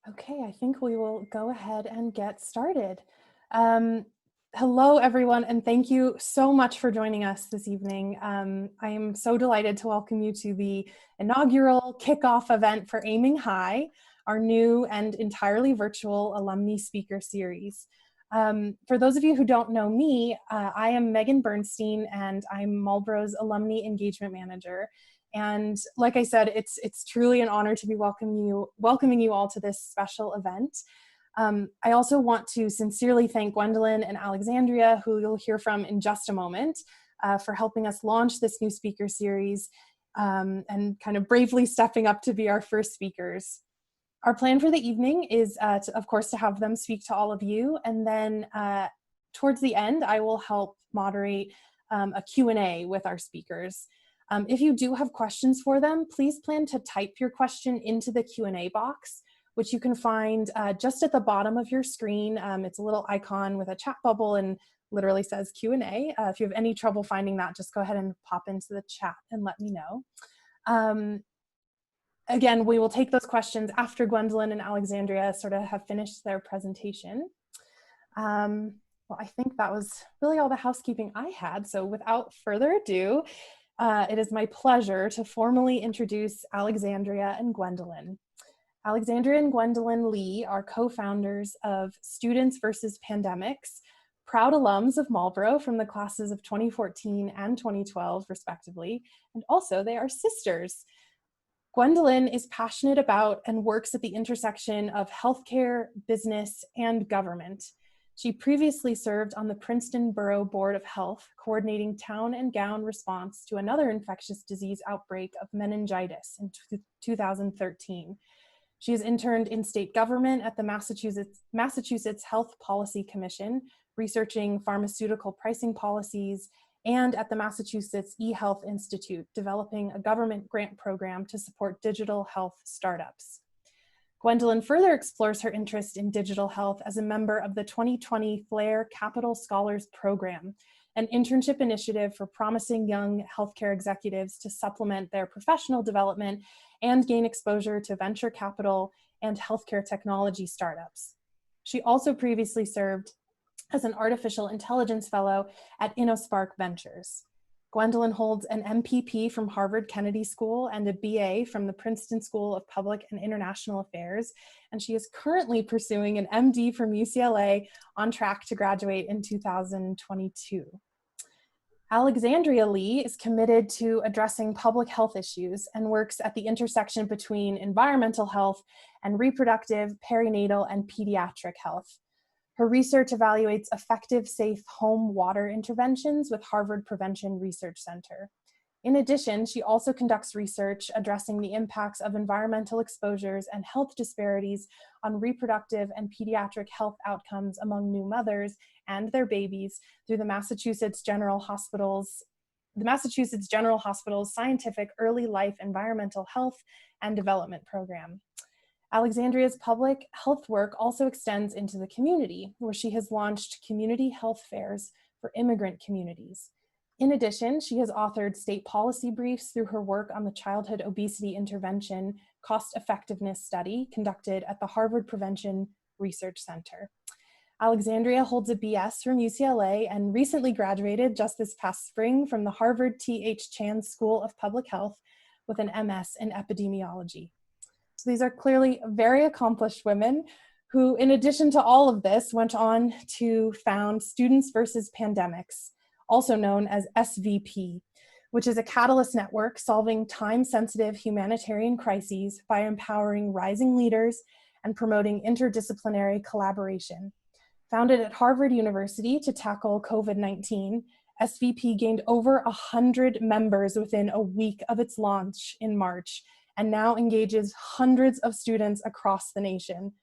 Okay, I think we will go ahead and get started. Um, Hello, everyone, and thank you so much for joining us this evening. I am so delighted to welcome you to the inaugural kickoff event for Aiming High, our new and entirely virtual alumni speaker series. For those of you who don't know me, I am Megan Bernstein, and I'm Marlborough's Alumni Engagement Manager. And like I said, it's truly an honor to be welcoming you all to this special event. I also want to sincerely thank Gwendolyn and Alexandria, who you'll hear from in just a moment, for helping us launch this new speaker series and kind of bravely stepping up to be our first speakers. Our plan for the evening is, of course, to have them speak to all of you, and then towards the end, I will help moderate a Q&A with our speakers. If you do have questions for them, please plan to type your question into the Q&A box, which you can find just at the bottom of your screen. It's a little icon with a chat bubble and literally says Q&A. If you have any trouble finding that, just go ahead and pop into the chat and let me know. Again, we will take those questions after Gwendolyn and Alexandria sort of have finished their presentation. Well, I think that was really all the housekeeping I had. So without further ado, it is my pleasure to formally introduce Alexandria and Gwendolyn. Alexandria and Gwendolyn Lee are co-founders of Students versus Pandemics, proud alums of Marlborough from the classes of 2014 and 2012, respectively, and also they are sisters. Gwendolyn is passionate about and works at the intersection of healthcare, business, and government. She previously served on the Princeton Borough Board of Health, coordinating town and gown response to another infectious disease outbreak of meningitis in 2013. She has interned in state government at the Massachusetts Health Policy Commission, researching pharmaceutical pricing policies, and at the Massachusetts eHealth Institute, developing a government grant program to support digital health startups. Gwendolyn further explores her interest in digital health as a member of the 2020 FLAIR Capital Scholars Program, an internship initiative for promising young healthcare executives to supplement their professional development and gain exposure to venture capital and healthcare technology startups. She also previously served as an artificial intelligence fellow at InnoSpark Ventures. Gwendolyn holds an MPP from Harvard Kennedy School and a BA from the Princeton School of Public and International Affairs, and she is currently pursuing an MD from UCLA, on track to graduate in 2022. Alexandria Lee is committed to addressing public health issues and works at the intersection between environmental health and reproductive, perinatal, and pediatric health. Her research evaluates effective, safe home water interventions with Harvard Prevention Research Center. In addition, she also conducts research addressing the impacts of environmental exposures and health disparities on reproductive and pediatric health outcomes among new mothers and their babies through the Massachusetts General Hospital's Scientific Early Life Environmental Health and Development Program. Alexandria's public health work also extends into the community, where she has launched community health fairs for immigrant communities. In addition, she has authored state policy briefs through her work on the Childhood Obesity Intervention Cost Effectiveness Study conducted at the Harvard Prevention Research Center. Alexandria holds a BS from UCLA and recently graduated just this past spring from the Harvard T.H. Chan School of Public Health with an MS in epidemiology. So these are clearly very accomplished women who, in addition to all of this, went on to found Students versus Pandemics, also known as SVP, which is a catalyst network solving time-sensitive humanitarian crises by empowering rising leaders and promoting interdisciplinary collaboration. Founded at Harvard University to tackle COVID-19, SVP gained over 100 members within a week of its launch in March, and now engages hundreds of students across the nation.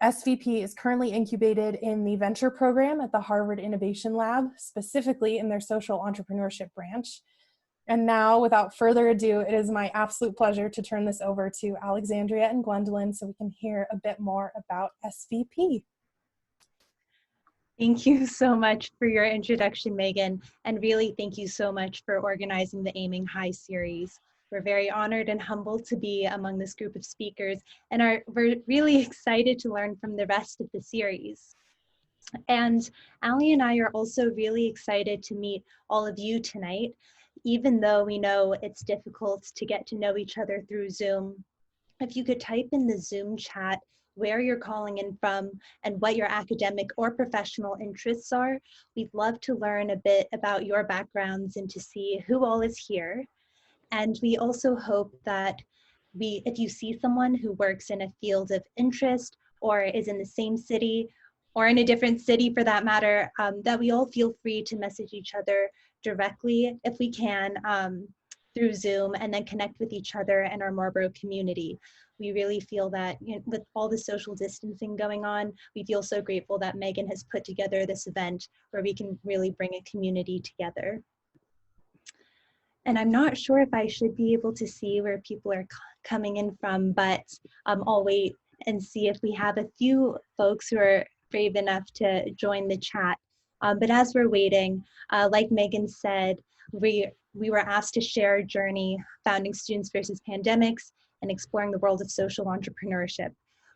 SVP is currently incubated in the venture program at the Harvard Innovation Lab, specifically in their social entrepreneurship branch. And now, without further ado, it is my absolute pleasure to turn this over to Alexandria and Gwendolyn so we can hear a bit more about SVP. Thank you so much for your introduction, Megan, and really thank you so much for organizing the Aiming High series. We're very honored and humbled to be among this group of speakers, and we're really excited to learn from the rest of the series. And Ali and I are also really excited to meet all of you tonight, even though we know it's difficult to get to know each other through Zoom. If you could type in the Zoom chat where you're calling in from and what your academic or professional interests are, we'd love to learn a bit about your backgrounds and to see who all is here. And we also hope that if you see someone who works in a field of interest or is in the same city or in a different city for that matter, that we all feel free to message each other directly if we can through Zoom, and then connect with each other and our Marlborough community. We really feel that, you know, with all the social distancing going on, we feel so grateful that Megan has put together this event where we can really bring a community together. And I'm not sure if I should be able to see where people are coming in from, but I'll wait and see if we have a few folks who are brave enough to join the chat. But as we're waiting, like Megan said, we were asked to share our journey founding Students versus Pandemics and exploring the world of social entrepreneurship.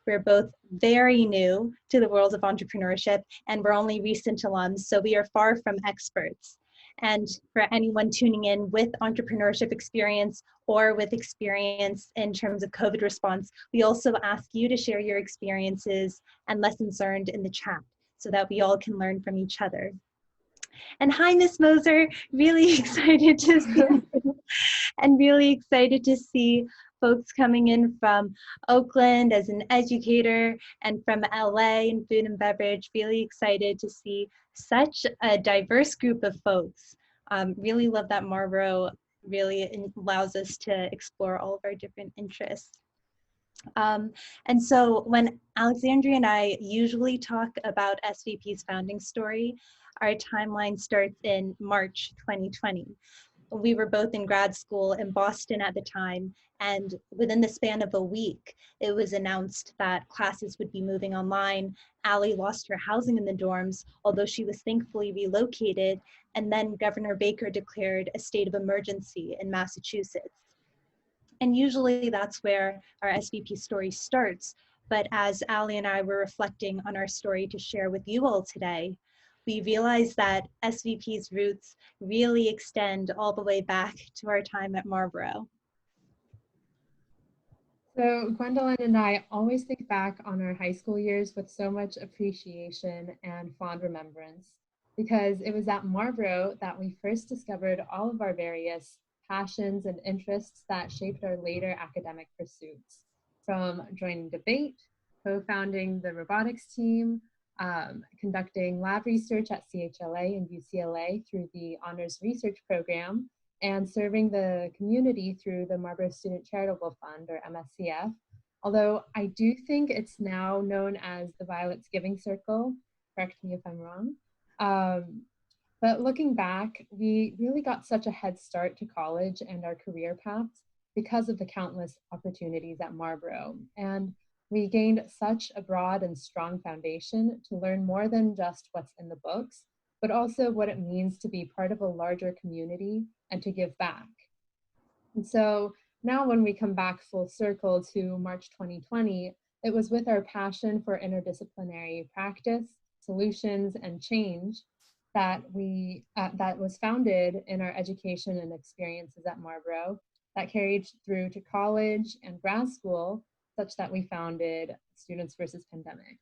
We're both very new to the world of entrepreneurship, and we're only recent alums, so we are far from experts. And for anyone tuning in with entrepreneurship experience or with experience in terms of COVID response, we also ask you to share your experiences and lessons learned in the chat so that we all can learn from each other. And hi, Miss Moser, really excited to see you and really excited to see folks coming in from Oakland as an educator and from LA in food and beverage. Really excited to see such a diverse group of folks. Really love that Marlborough really allows us to explore all of our different interests. And so when Alexandria and I usually talk about SVP's founding story, our timeline starts in March 2020. We were both in grad school in Boston at the time, and within the span of a week, it was announced that classes would be moving online. Allie lost her housing in the dorms, although she was thankfully relocated, and then Governor Baker declared a state of emergency in Massachusetts. And usually that's where our SVP story starts, but as Allie and I were reflecting on our story to share with you all today, we realized that SVP's roots really extend all the way back to our time at Marlborough. So Gwendolyn and I always think back on our high school years with so much appreciation and fond remembrance, because it was at Marlborough that we first discovered all of our various passions and interests that shaped our later academic pursuits, from joining debate, co-founding the robotics team, conducting lab research at CHLA and UCLA through the Honors Research Program, and serving the community through the Marlborough Student Charitable Fund, or MSCF, although I do think it's now known as the Violet's Giving Circle. Correct me if I'm wrong. But looking back, we really got such a head start to college and our career paths because of the countless opportunities at Marlborough. And we gained such a broad and strong foundation to learn more than just what's in the books, but also what it means to be part of a larger community and to give back. And so now when we come back full circle to March 2020, it was with our passion for interdisciplinary practice, solutions, and change that that was founded in our education and experiences at Marlborough that carried through to college and grad school, such that we founded Students versus Pandemics.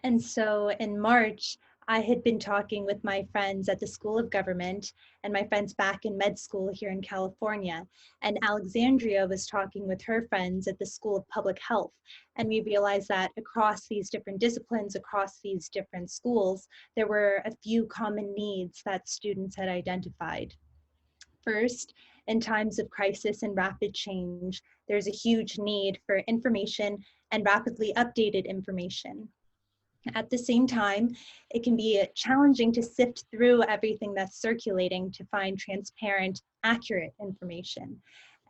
And so in March, I had been talking with my friends at the School of Government and my friends back in med school here in California. And Alexandria was talking with her friends at the School of Public Health. And we realized that across these different disciplines, across these different schools, there were a few common needs that students had identified. First, in times of crisis and rapid change, there's a huge need for information and rapidly updated information. At the same time, it can be challenging to sift through everything that's circulating to find transparent, accurate information.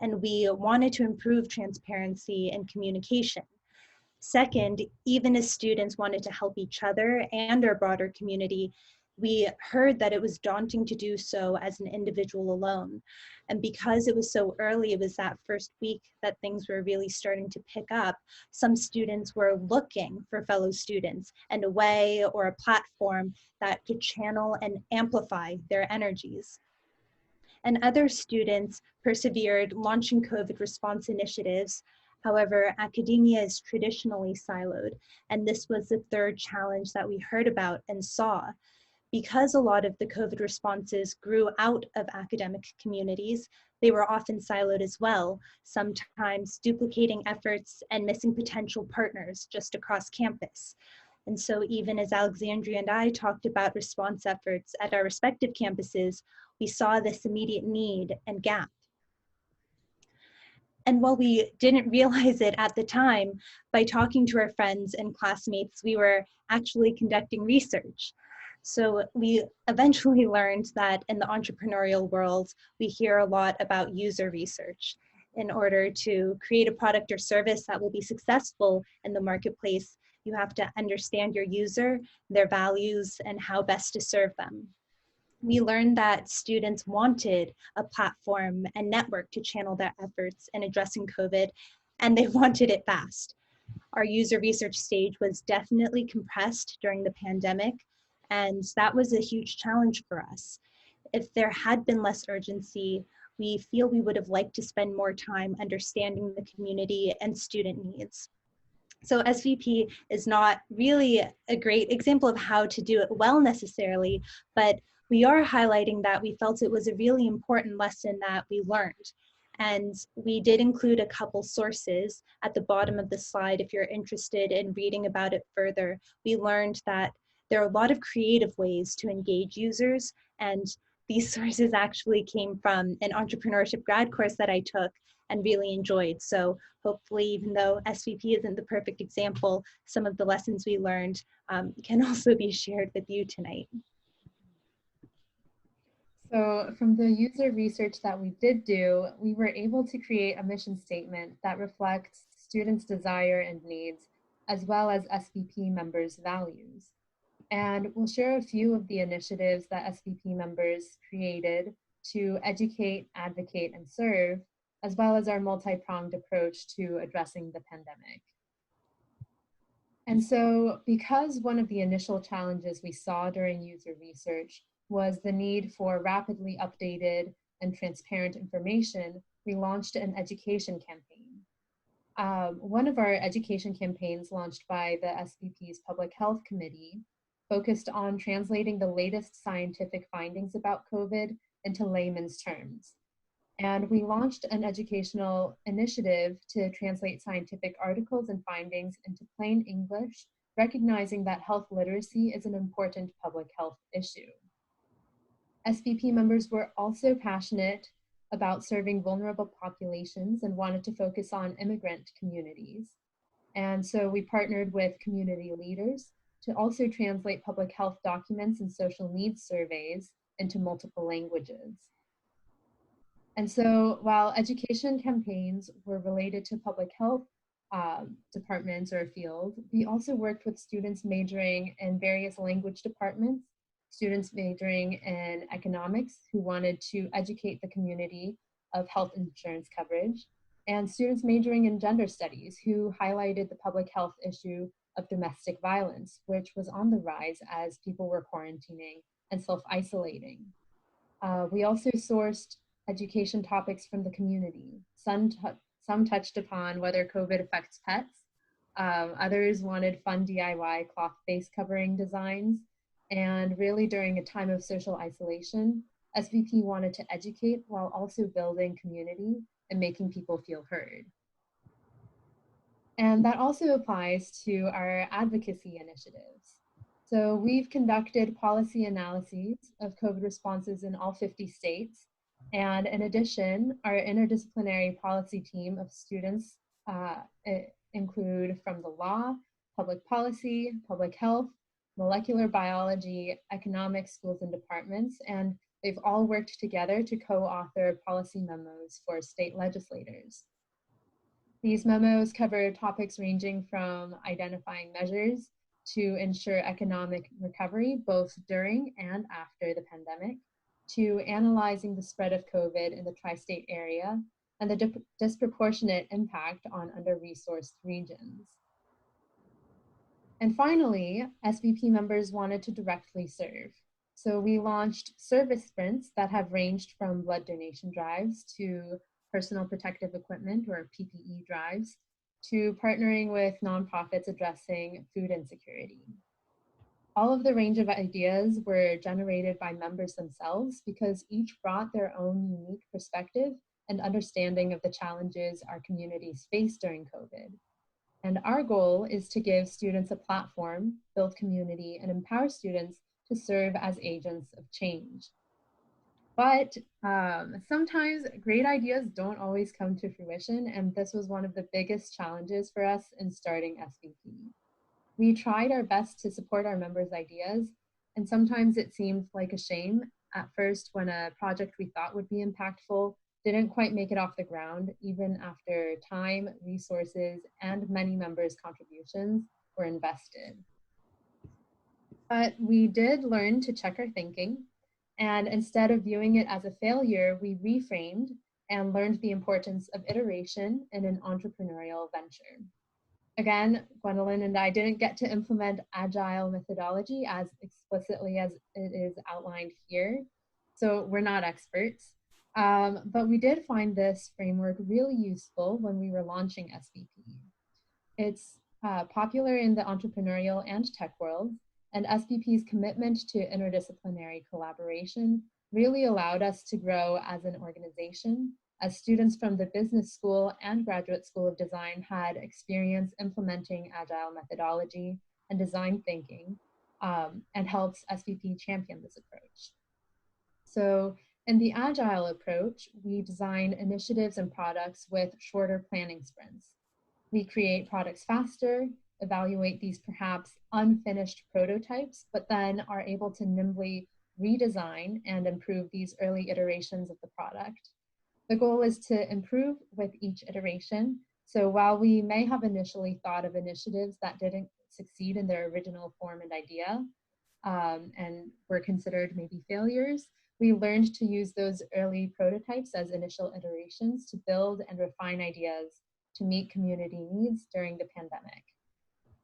And we wanted to improve transparency and communication. Second, even as students wanted to help each other and our broader community, we heard that it was daunting to do so as an individual alone. And because it was so early, it was that first week that things were really starting to pick up, some students were looking for fellow students and a way or a platform that could channel and amplify their energies. And other students persevered, launching COVID response initiatives. However, academia is traditionally siloed, and this was the third challenge that we heard about and saw. Because a lot of the COVID responses grew out of academic communities, they were often siloed as well, sometimes duplicating efforts and missing potential partners just across campus. And so even as Alexandria and I talked about response efforts at our respective campuses, we saw this immediate need and gap. And while we didn't realize it at the time, by talking to our friends and classmates, we were actually conducting research. So we eventually learned that in the entrepreneurial world, we hear a lot about user research. In order to create a product or service that will be successful in the marketplace, you have to understand your user, their values, and how best to serve them. We learned that students wanted a platform and network to channel their efforts in addressing COVID, and they wanted it fast. Our user research stage was definitely compressed during the pandemic, and that was a huge challenge for us. If there had been less urgency, we feel we would have liked to spend more time understanding the community and student needs. So SVP is not really a great example of how to do it well necessarily, but we are highlighting that we felt it was a really important lesson that we learned. And we did include a couple sources at the bottom of the slide if you're interested in reading about it further. We learned that there are a lot of creative ways to engage users, and these sources actually came from an entrepreneurship grad course that I took and really enjoyed. So hopefully, even though SVP isn't the perfect example, some of the lessons we learned can also be shared with you tonight. So from the user research that we did do, we were able to create a mission statement that reflects students' desire and needs, as well as SVP members' values. And we'll share a few of the initiatives that SVP members created to educate, advocate, and serve, as well as our multi-pronged approach to addressing the pandemic. And so because one of the initial challenges we saw during user research was the need for rapidly updated and transparent information, we launched an education campaign. One of our education campaigns launched by the SVP's Public Health Committee focused on translating the latest scientific findings about COVID into layman's terms. And we launched an educational initiative to translate scientific articles and findings into plain English, recognizing that health literacy is an important public health issue. SVP members were also passionate about serving vulnerable populations and wanted to focus on immigrant communities. And so we partnered with community leaders to also translate public health documents and social needs surveys into multiple languages. And so while education campaigns were related to public health departments or field, we also worked with students majoring in various language departments, students majoring in economics who wanted to educate the community of health insurance coverage, and students majoring in gender studies who highlighted the public health issue of domestic violence, which was on the rise as people were quarantining and self-isolating. We also sourced education topics from the community. Some touched upon whether COVID affects pets. Others wanted fun DIY cloth face covering designs. And really during a time of social isolation, SVP wanted to educate while also building community and making people feel heard. And that also applies to our advocacy initiatives. So we've conducted policy analyses of COVID responses in all 50 states. And in addition, our interdisciplinary policy team of students include from the law, public policy, public health, molecular biology, economics, schools, and departments, and they've all worked together to co-author policy memos for state legislators. These memos cover topics ranging from identifying measures to ensure economic recovery both during and after the pandemic, to analyzing the spread of COVID in the tri-state area and the disproportionate impact on under-resourced regions. And finally, SVP members wanted to directly serve. So we launched service sprints that have ranged from blood donation drives to personal protective equipment or PPE drives to partnering with nonprofits addressing food insecurity. All of the range of ideas were generated by members themselves because each brought their own unique perspective and understanding of the challenges our communities face during COVID. And our goal is to give students a platform, build community, and empower students to serve as agents of change. But sometimes great ideas don't always come to fruition, and this was one of the biggest challenges for us in starting SVP. We tried our best to support our members' ideas, and sometimes it seemed like a shame at first when a project we thought would be impactful didn't quite make it off the ground, even after time, resources, and many members' contributions were invested. But we did learn to check our thinking, and instead of viewing it as a failure, we reframed and learned the importance of iteration in an entrepreneurial venture. Again, Gwendolyn and I didn't get to implement Agile methodology as explicitly as it is outlined here, so we're not experts. But we did find this framework really useful when we were launching SVP. It's popular in the entrepreneurial and tech world, and SVP's commitment to interdisciplinary collaboration really allowed us to grow as an organization, as students from the business school and graduate school of design had experience implementing Agile methodology and design thinking, and helps SVP champion this approach. So in the Agile approach, we design initiatives and products with shorter planning sprints. We create products faster, evaluate these perhaps unfinished prototypes, but then are able to nimbly redesign and improve these early iterations of the product. The goal is to improve with each iteration. So while we may have initially thought of initiatives that didn't succeed in their original form and idea, and were considered maybe failures, we learned to use those early prototypes as initial iterations to build and refine ideas to meet community needs during the pandemic.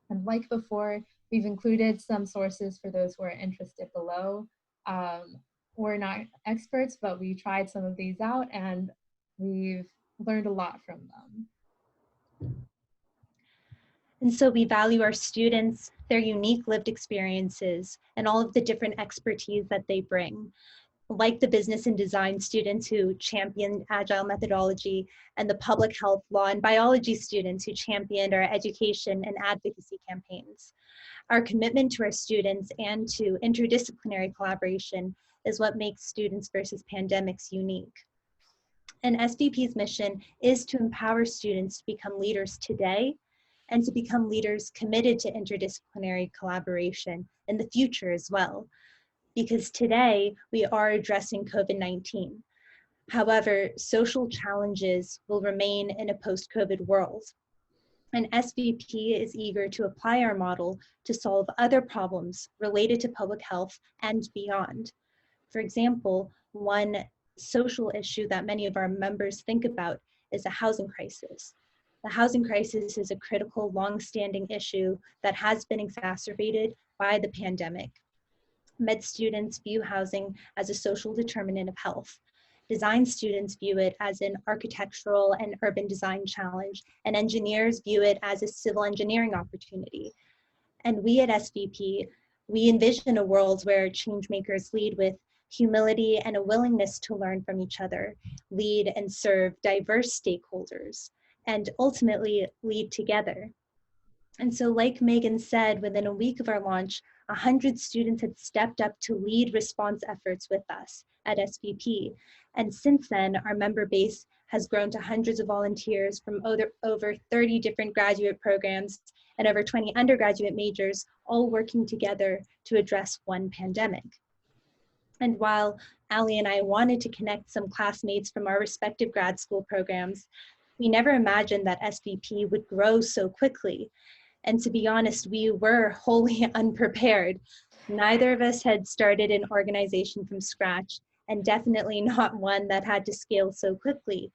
And like before, we've included some sources for those who are interested below. We're not experts, but we tried some of these out and we've learned a lot from them. And so we value our students, their unique lived experiences, and all of the different expertise that they bring. Like the business and design students who championed Agile methodology, and the public health, law, and biology students who championed our education and advocacy campaigns. Our commitment to our students and to interdisciplinary collaboration is what makes Students versus Pandemics unique. And SVP's mission is to empower students to become leaders today and to become leaders committed to interdisciplinary collaboration in the future as well. Because today we are addressing COVID-19. However, social challenges will remain in a post-COVID world. And SVP is eager to apply our model to solve other problems related to public health and beyond. For example, one social issue that many of our members think about is the housing crisis. The housing crisis is a critical, long-standing issue that has been exacerbated by the pandemic. Med students view housing as a social determinant of health. Design students view it as an architectural and urban design challenge, and engineers view it as a civil engineering opportunity. And we at SVP, we envision a world where change makers lead with humility and a willingness to learn from each other, lead and serve diverse stakeholders, and ultimately lead together. And so like Megan said, within a week of our launch, 100 students had stepped up to lead response efforts with us at SVP. And since then, our member base has grown to hundreds of volunteers from over 30 different graduate programs and over 20 undergraduate majors, all working together to address one pandemic. And while Ali and I wanted to connect some classmates from our respective grad school programs, we never imagined that SVP would grow so quickly. And to be honest, we were wholly unprepared. Neither of us had started an organization from scratch, and definitely not one that had to scale so quickly.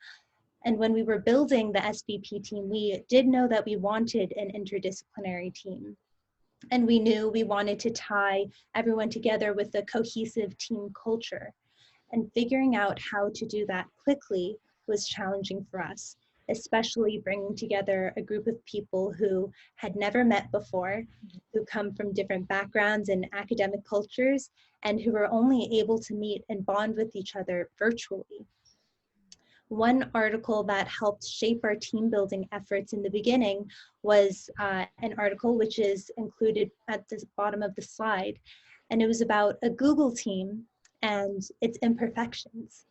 And when we were building the SVP team, we did know that we wanted an interdisciplinary team. And we knew we wanted to tie everyone together with a cohesive team culture. And figuring out how to do that quickly was challenging for us, especially bringing together a group of people who had never met before, who come from different backgrounds and academic cultures, and who were only able to meet and bond with each other virtually. One article that helped shape our team building efforts in the beginning was an article which is included at the bottom of the slide. And it was about a Google team and its imperfections.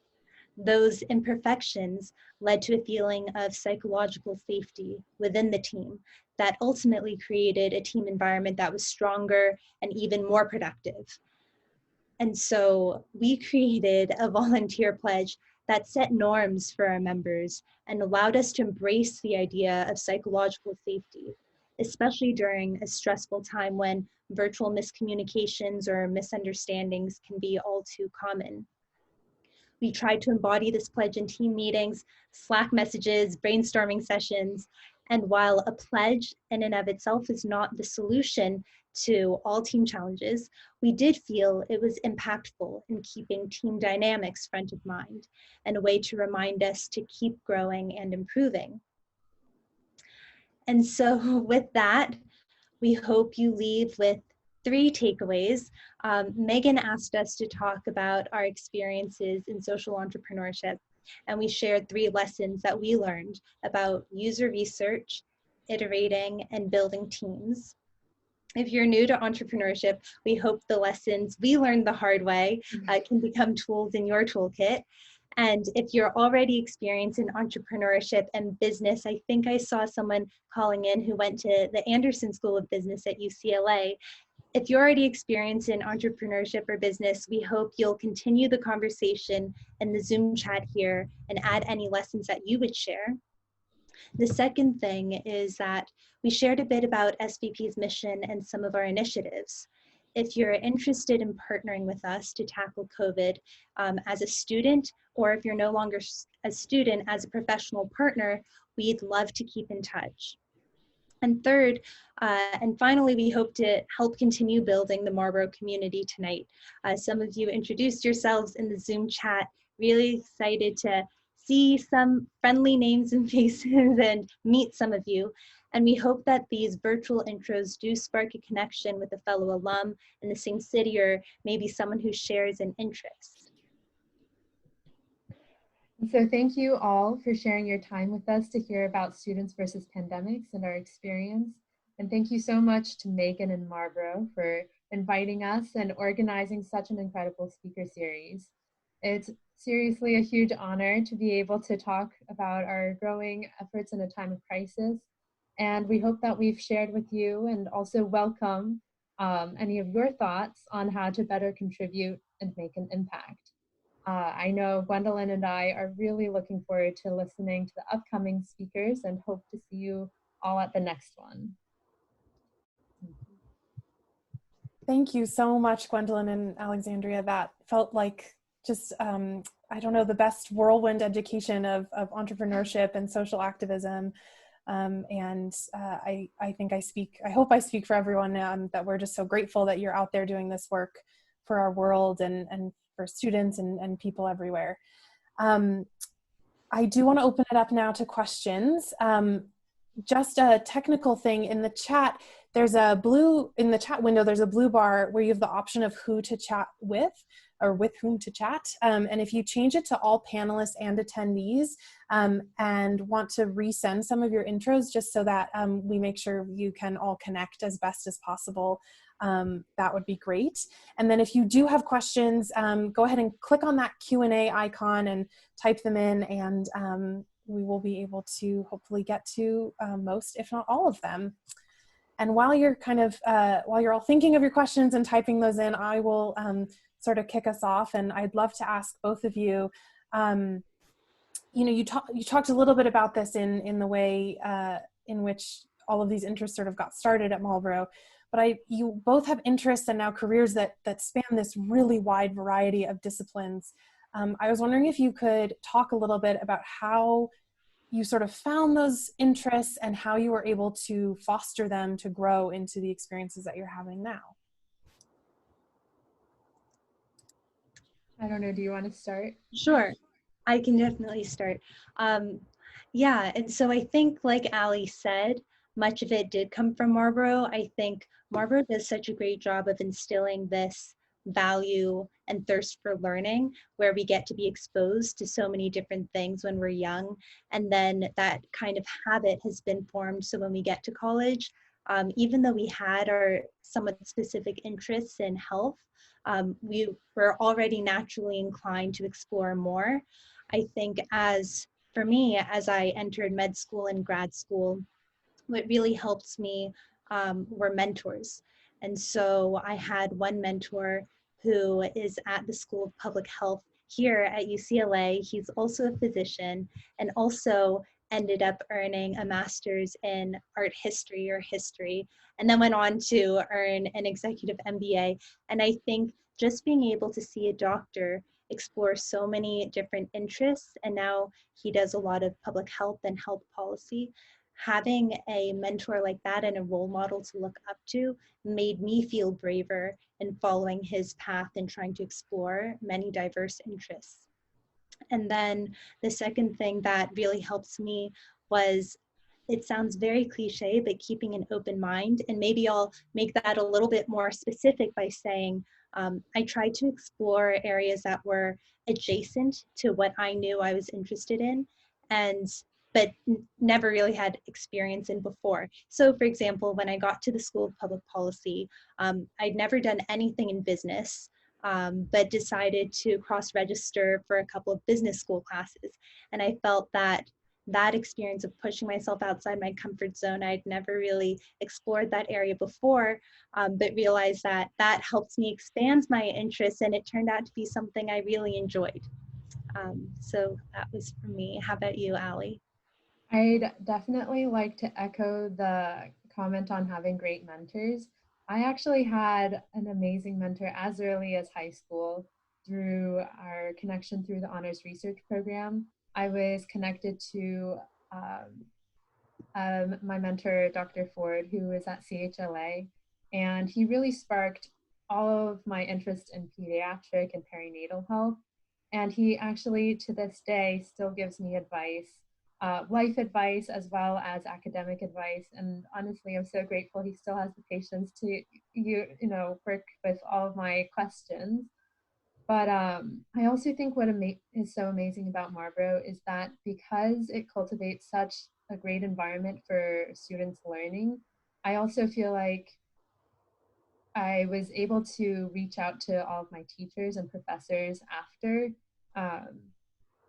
Those imperfections led to a feeling of psychological safety within the team that ultimately created a team environment that was stronger and even more productive. And so we created a volunteer pledge that set norms for our members and allowed us to embrace the idea of psychological safety, especially during a stressful time when virtual miscommunications or misunderstandings can be all too common. We tried to embody this pledge in team meetings, Slack messages, brainstorming sessions, and while a pledge in and of itself is not the solution to all team challenges, we did feel it was impactful in keeping team dynamics front of mind and a way to remind us to keep growing and improving. And so with that, we hope you leave with 3 takeaways. Megan asked us to talk about our experiences in social entrepreneurship, and we shared 3 lessons that we learned about user research, iterating, and building teams. If you're new to entrepreneurship, we hope the lessons we learned the hard way can become tools in your toolkit. And if you're already experienced in entrepreneurship and business, I think I saw someone calling in who went to the Anderson School of Business at UCLA. If you're already experienced in entrepreneurship or business, we hope you'll continue the conversation in the Zoom chat here and add any lessons that you would share. The second thing is that we shared a bit about SVP's mission and some of our initiatives. If you're interested in partnering with us to tackle COVID as a student, or if you're no longer a student as a professional partner, we'd love to keep in touch. And third, and finally, we hope to help continue building the Marlborough community tonight. Some of you introduced yourselves in the Zoom chat, really excited to see some friendly names and faces and meet some of you. And we hope that these virtual intros do spark a connection with a fellow alum in the same city or maybe someone who shares an interest. So thank you all for sharing your time with us to hear about students versus pandemics and our experience. And thank you so much to Megan and Marlborough for inviting us and organizing such an incredible speaker series. It's seriously a huge honor to be able to talk about our growing efforts in a time of crisis. And we hope that we've shared with you and also welcome any of your thoughts on how to better contribute and make an impact. I know Gwendolyn and I are really looking forward to listening to the upcoming speakers and hope to see you all at the next one. Thank you so much, Gwendolyn and Alexandria. That felt like just, I don't know, the best whirlwind education of entrepreneurship and social activism. I think I hope I speak for everyone that we're just so grateful that you're out there doing this work for our world and for students and people everywhere. I do want to open it up now to questions. Just a technical thing in the chat, in the chat window, there's a blue bar where you have the option of who to chat with or with whom to chat. And if you change it to all panelists and attendees and want to resend some of your intros just so that we make sure you can all connect as best as possible, that would be great. And then if you do have questions, go ahead and click on that Q&A icon and type them in, and we will be able to hopefully get to most, if not all of them. And while you're while you're all thinking of your questions and typing those in, I will sort of kick us off. And I'd love to ask both of you, you talked a little bit about this in the way in which all of these interests sort of got started at Marlborough. But you both have interests and now careers that span this really wide variety of disciplines. I was wondering if you could talk a little bit about how you sort of found those interests and how you were able to foster them to grow into the experiences that you're having now. I don't know, do you want to start? Sure, I can definitely start. Yeah, and so I think like Ali said, much of it did come from Marlborough. I think Marlborough does such a great job of instilling this value and thirst for learning, where we get to be exposed to so many different things when we're young. And then that kind of habit has been formed. So when we get to college, even though we had our somewhat specific interests in health, we were already naturally inclined to explore more. I think for me, as I entered med school and grad school, what really helps me were mentors. And so I had one mentor who is at the School of Public Health here at UCLA. He's also a physician and also ended up earning a master's in art history or history, and then went on to earn an executive MBA. And I think just being able to see a doctor explore so many different interests, and now he does a lot of public health and health policy, having a mentor like that and a role model to look up to made me feel braver in following his path and trying to explore many diverse interests. And then the second thing that really helps me was, it sounds very cliche, but keeping an open mind. And maybe I'll make that a little bit more specific by saying, I tried to explore areas that were adjacent to what I knew I was interested in, but never really had experience in before. So for example, when I got to the School of Public Policy, I'd never done anything in business, but decided to cross-register for a couple of business school classes. And I felt that experience of pushing myself outside my comfort zone, I'd never really explored that area before, but realized that helps me expand my interests, and it turned out to be something I really enjoyed. So that was for me. How about you, Ali? I'd definitely like to echo the comment on having great mentors. I actually had an amazing mentor as early as high school through our connection through the honors research program. I was connected to my mentor, Dr. Ford, who was at CHLA, and he really sparked all of my interest in pediatric and perinatal health. And he actually, to this day, still gives me advice, life advice as well as academic advice. And honestly, I'm so grateful he still has the patience to work with all of my questions. But I also think what is so amazing about Marlborough is that because it cultivates such a great environment for students learning, I also feel like I was able to reach out to all of my teachers and professors um,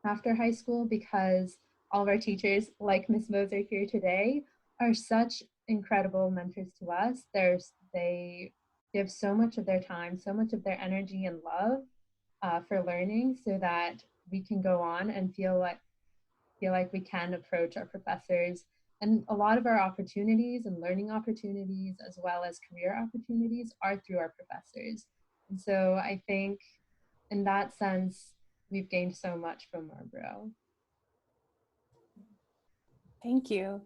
after high school, because all of our teachers, like Miss Moser here today, are such incredible mentors to us. They give so much of their time, so much of their energy and love for learning, so that we can go on and feel like we can approach our professors. And a lot of our opportunities and learning opportunities, as well as career opportunities, are through our professors. And so I think in that sense, we've gained so much from Marlborough. Thank you.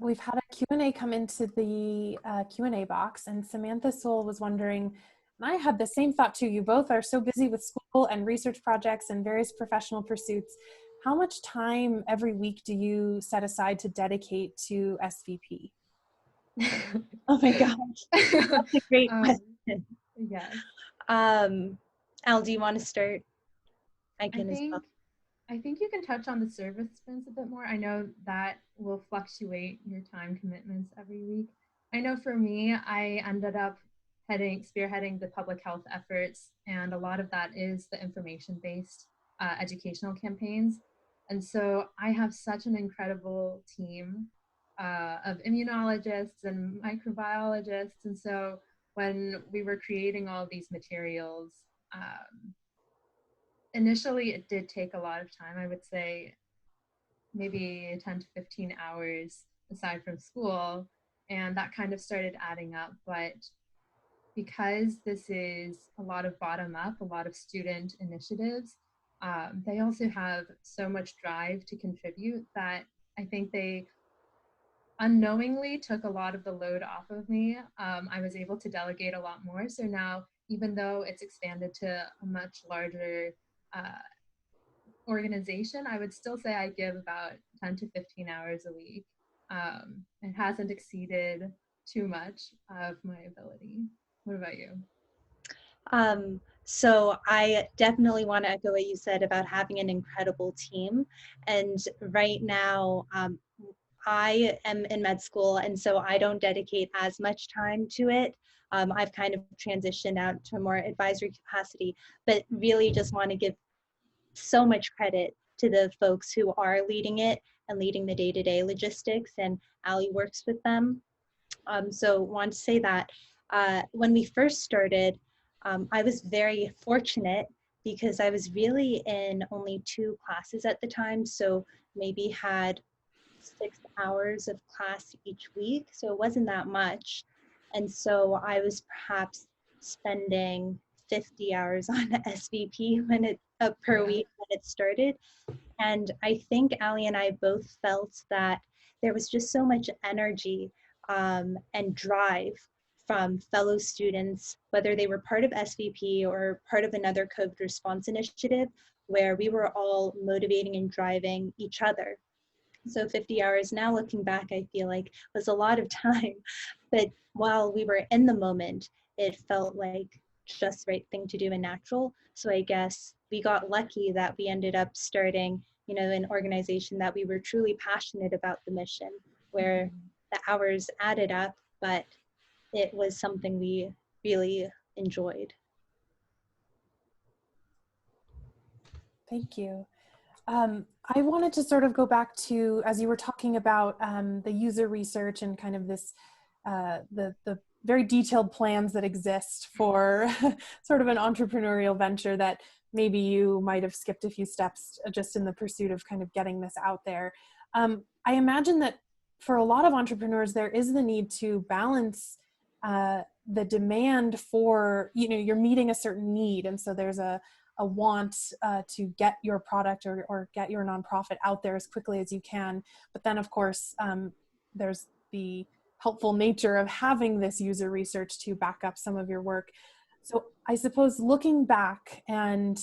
We've had a Q&A come into the Q&A box, and Samantha Soul was wondering, and I had the same thought too, you both are so busy with school and research projects and various professional pursuits. How much time every week do you set aside to dedicate to SVP? Oh my gosh, that's a great question. Yes. Al, do you want to start? I can as well. I think you can touch on the service sprints a bit more. I know that will fluctuate your time commitments every week. I know for me, I ended up spearheading the public health efforts, and a lot of that is the information-based educational campaigns. And so I have such an incredible team of immunologists and microbiologists. And so when we were creating all these materials, initially it did take a lot of time. I would say maybe 10 to 15 hours aside from school, and that kind of started adding up. But because this is a lot of bottom up, a lot of student initiatives, they also have so much drive to contribute that I think they unknowingly took a lot of the load off of me. I was able to delegate a lot more. So now, even though it's expanded to a much larger organization, I would still say I give about 10 to 15 hours a week. It hasn't exceeded too much of my ability. What about you? So I definitely want to echo what you said about having an incredible team. And right now, I am in med school, and so I don't dedicate as much time to it. I've kind of transitioned out to a more advisory capacity, but really just want to give so much credit to the folks who are leading it and leading the day-to-day logistics, and Ali works with them. So want to say that when we first started, I was very fortunate because I was really in only 2 classes at the time, so maybe had 6 hours of class each week, so it wasn't that much. And so I was perhaps spending 50 hours on SVP when it per week when it started. And I think Ali and I both felt that there was just so much energy and drive from fellow students, whether they were part of SVP or part of another COVID response initiative, where we were all motivating and driving each other. So 50 hours now, looking back, I feel like was a lot of time. But while we were in the moment, it felt like just the right thing to do and natural. So I guess we got lucky that we ended up starting, an organization that we were truly passionate about the mission, where the hours added up, but it was something we really enjoyed. Thank you. I wanted to sort of go back to, as you were talking about the user research and kind of this, the very detailed plans that exist for sort of an entrepreneurial venture that maybe you might have skipped a few steps just in the pursuit of kind of getting this out there. I imagine that for a lot of entrepreneurs, there is the need to balance the demand for, you're meeting a certain need. And so there's a want to get your product or get your nonprofit out there as quickly as you can. But then, of course, there's the helpful nature of having this user research to back up some of your work. So I suppose looking back and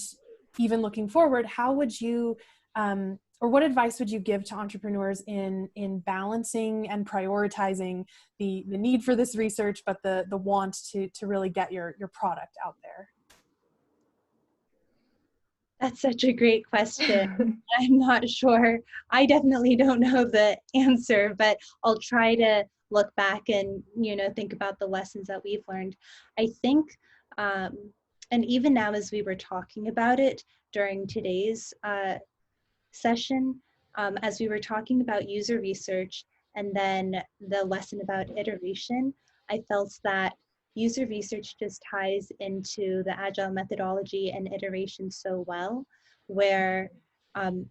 even looking forward, how would you, or what advice would you give to entrepreneurs in balancing and prioritizing the need for this research, but the want to really get your product out there? That's such a great question. I'm not sure. I definitely don't know the answer, but I'll try to look back and, think about the lessons that we've learned. I think, and even now as we were talking about it during today's session, as we were talking about user research and then the lesson about iteration, I felt that user research just ties into the Agile methodology and iteration so well, where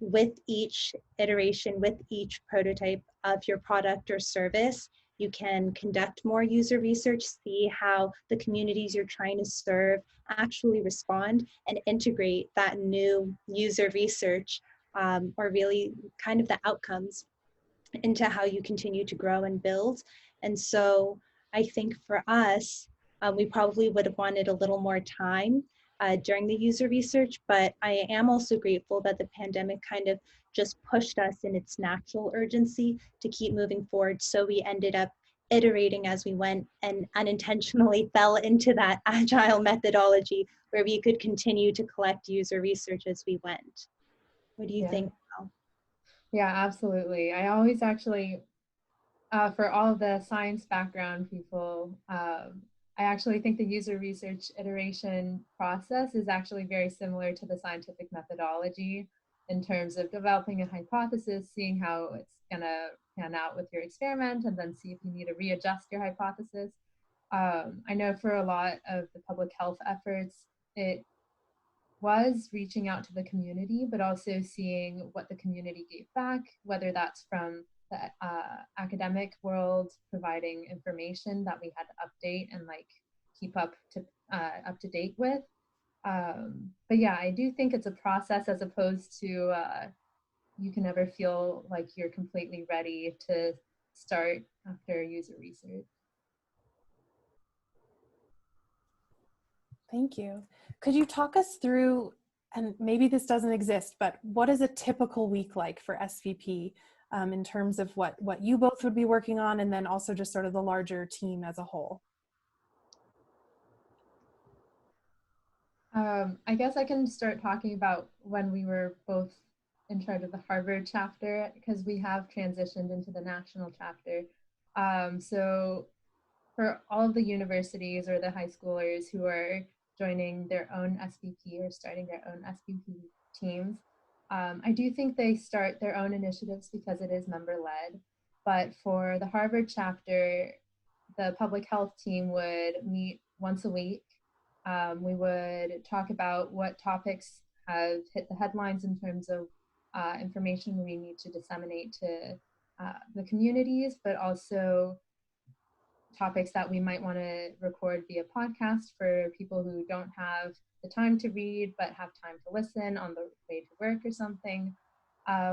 with each iteration, with each prototype of your product or service, you can conduct more user research, see how the communities you're trying to serve actually respond, and integrate that new user research or really kind of the outcomes into how you continue to grow and build. And so I think for us, we probably would have wanted a little more time during the user research, but I am also grateful that the pandemic kind of just pushed us in its natural urgency to keep moving forward. So we ended up iterating as we went and unintentionally fell into that agile methodology where we could continue to collect user research as we went. What do you think, Mel? Yeah, absolutely. I always actually, for all of the science background people, I actually think the user research iteration process is actually very similar to the scientific methodology in terms of developing a hypothesis, seeing how it's gonna pan out with your experiment, and then see if you need to readjust your hypothesis. I know for a lot of the public health efforts, it was reaching out to the community, but also seeing what the community gave back, whether that's from the academic world providing information that we had to update and like keep up to date with. But yeah, I do think it's a process as opposed to you can never feel like you're completely ready to start after user research. Thank you. Could you talk us through, and maybe this doesn't exist, but what is a typical week like for SVP in terms of what you both would be working on, and then also just sort of the larger team as a whole? I guess I can start talking about when we were both in charge of the Harvard chapter, because we have transitioned into the national chapter. So for all of the universities or the high schoolers who are joining their own SVP or starting their own SVP teams, I do think they start their own initiatives because it is member-led. But for the Harvard chapter, the public health team would meet once a week. We would talk about what topics have hit the headlines in terms of information we need to disseminate to the communities, but also topics that we might want to record via podcast for people who don't have the time to read but have time to listen on the way to work or something.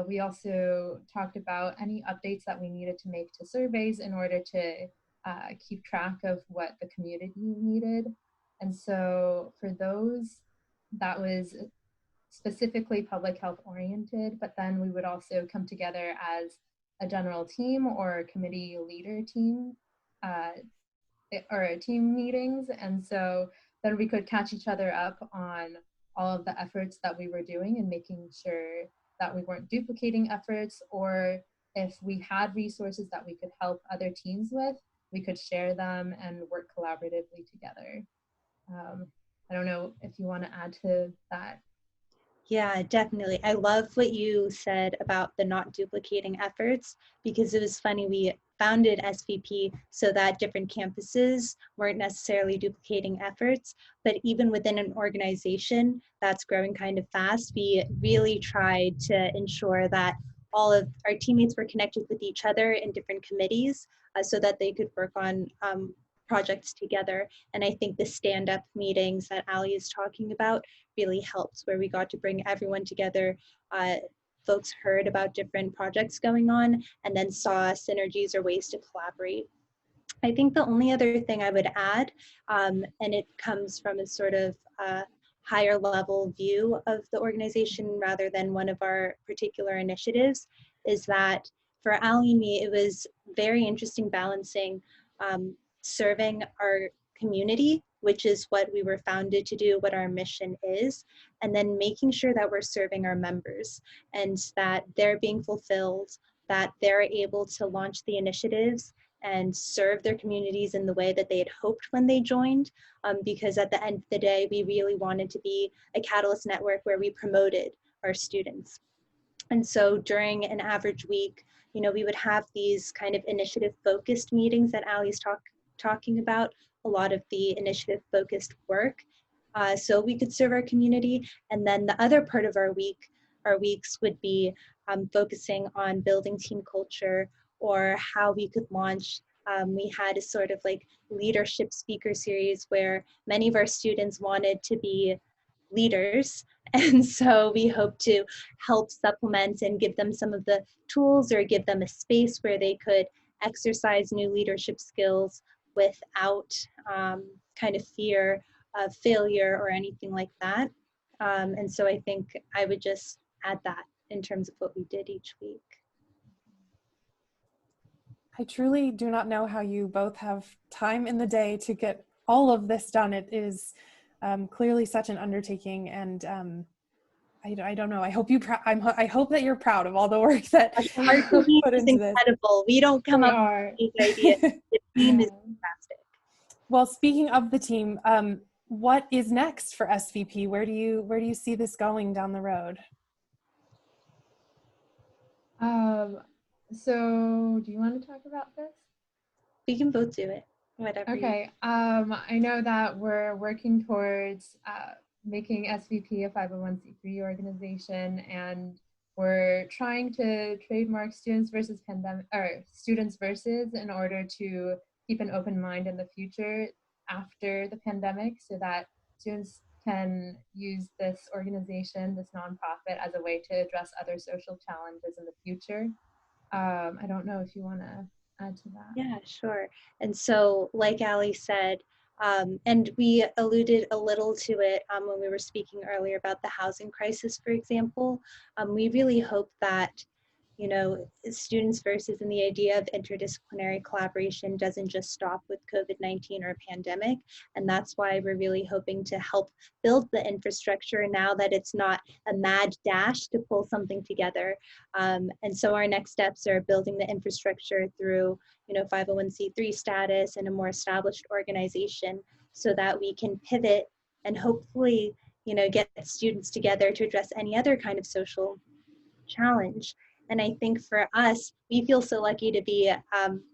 We also talked about any updates that we needed to make to surveys in order to keep track of what the community needed. And so for those, that was specifically public health oriented, but then we would also come together as a general team or a committee leader team or team meetings. And so then we could catch each other up on all of the efforts that we were doing and making sure that we weren't duplicating efforts, or if we had resources that we could help other teams with, we could share them and work collaboratively together. I don't know if you want to add to that. Yeah, definitely. I love what you said about the not duplicating efforts, because it was funny, we founded SVP so that different campuses weren't necessarily duplicating efforts, but even within an organization that's growing kind of fast, we really tried to ensure that all of our teammates were connected with each other in different committees so that they could work on projects together. And I think the stand-up meetings that Ali is talking about really helped, where we got to bring everyone together. Folks heard about different projects going on and then saw synergies or ways to collaborate. I think the only other thing I would add, and it comes from a sort of higher level view of the organization rather than one of our particular initiatives, is that for Ali and me, it was very interesting balancing serving our community, which is what we were founded to do, what our mission is, and then making sure that we're serving our members and that they're being fulfilled, that they're able to launch the initiatives and serve their communities in the way that they had hoped when they joined, because at the end of the day, we really wanted to be a catalyst network where we promoted our students. And so during an average week, you know, we would have these kind of initiative focused meetings that Ali's talking about, a lot of the initiative focused work, so we could serve our community. And then the other part of our weeks would be focusing on building team culture or how we could launch. We had a sort of like leadership speaker series where many of our students wanted to be leaders. And so we hope to help supplement and give them some of the tools or give them a space where they could exercise new leadership skills without kind of fear of failure or anything like that. And so I think I would just add that in terms of what we did each week. I truly do not know how you both have time in the day to get all of this done. It is clearly such an undertaking, and I don't know. I hope I hope that you're proud of all the work that our team put is into incredible. We don't come up with these ideas. The team is fantastic. Well, speaking of the team, what is next for SVP? Where do you see this going down the road? So do you want to talk about this? We can both do it, whatever. Okay. I know that we're working towards making SVP a 501c3 organization, and we're trying to trademark students versus pandemic, or students versus, in order to keep an open mind in the future after the pandemic, so that students can use this organization, this nonprofit, as a way to address other social challenges in the future. I don't know if you want to add to that. Yeah, sure. And so, like Ali said, and we alluded a little to it when we were speaking earlier about the housing crisis, for example, we really hope that, you know, students versus, and the idea of interdisciplinary collaboration doesn't just stop with COVID-19 or pandemic. And that's why we're really hoping to help build the infrastructure now that it's not a mad dash to pull something together. And so our next steps are building the infrastructure through, you know, 501c3 status and a more established organization, so that we can pivot and hopefully, you know, get students together to address any other kind of social challenge. And I think for us, we feel so lucky to be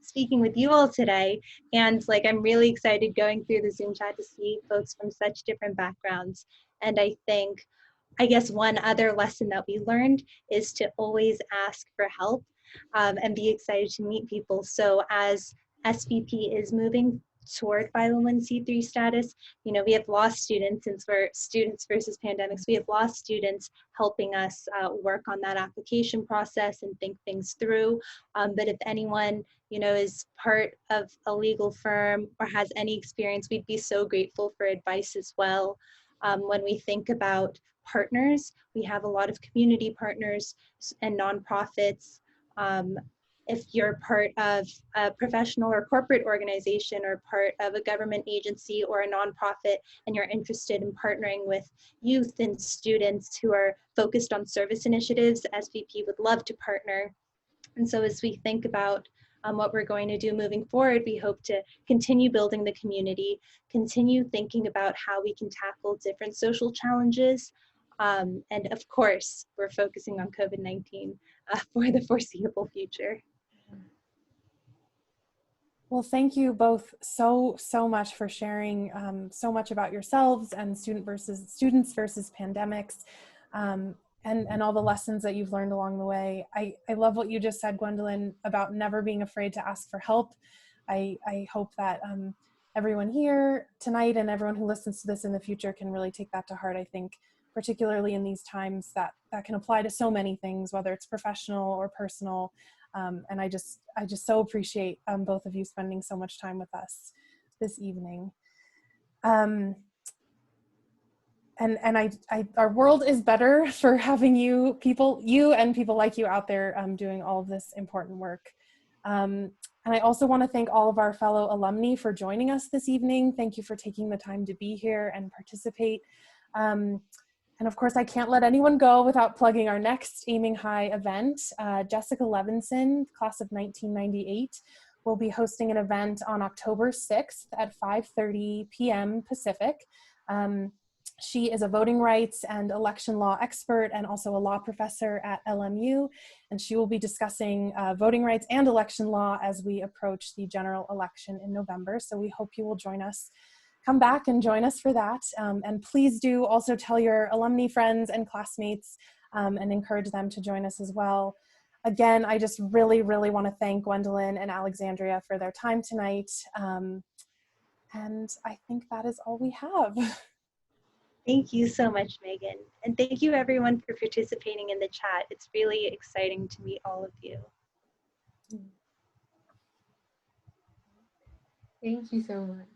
speaking with you all today. And like, I'm really excited going through the Zoom chat to see folks from such different backgrounds. And I think, I guess one other lesson that we learned is to always ask for help and be excited to meet people. So as SVP is moving toward 501c3 status, you know, we have lost students, since we're students versus pandemics, we have lost students helping us work on that application process and think things through. But if anyone, you know, is part of a legal firm or has any experience, we'd be so grateful for advice as well. When we think about partners, we have a lot of community partners and nonprofits. If you're part of a professional or corporate organization, or part of a government agency or a nonprofit, and you're interested in partnering with youth and students who are focused on service initiatives, SVP would love to partner. And so as we think about what we're going to do moving forward, we hope to continue building the community, continue thinking about how we can tackle different social challenges. And of course, we're focusing on COVID-19 for the foreseeable future. Well, thank you both so much for sharing so much about yourselves and students versus pandemics, and all the lessons that you've learned along the way. I love what you just said, Gwendolyn, about never being afraid to ask for help. I hope that everyone here tonight and everyone who listens to this in the future can really take that to heart. I think particularly in these times that can apply to so many things, whether it's professional or personal. And I just so appreciate both of you spending so much time with us this evening. And our world is better for having you and people like you out there doing all of this important work. And I also want to thank all of our fellow alumni for joining us this evening. Thank you for taking the time to be here and participate. And of course, I can't let anyone go without plugging our next Aiming High event. Jessica Levinson, class of 1998, will be hosting an event on October 6th at 5:30 p.m. Pacific. She is a voting rights and election law expert and also a law professor at LMU, and she will be discussing voting rights and election law as we approach the general election in November. So we hope you will join us. Come back and join us for that. And please do also tell your alumni friends and classmates and encourage them to join us as well. Again, I just really want to thank Gwendolyn and Alexandria for their time tonight. And I think that is all we have. Thank you so much, Megan. And thank you everyone for participating in the chat. It's really exciting to meet all of you. Thank you so much.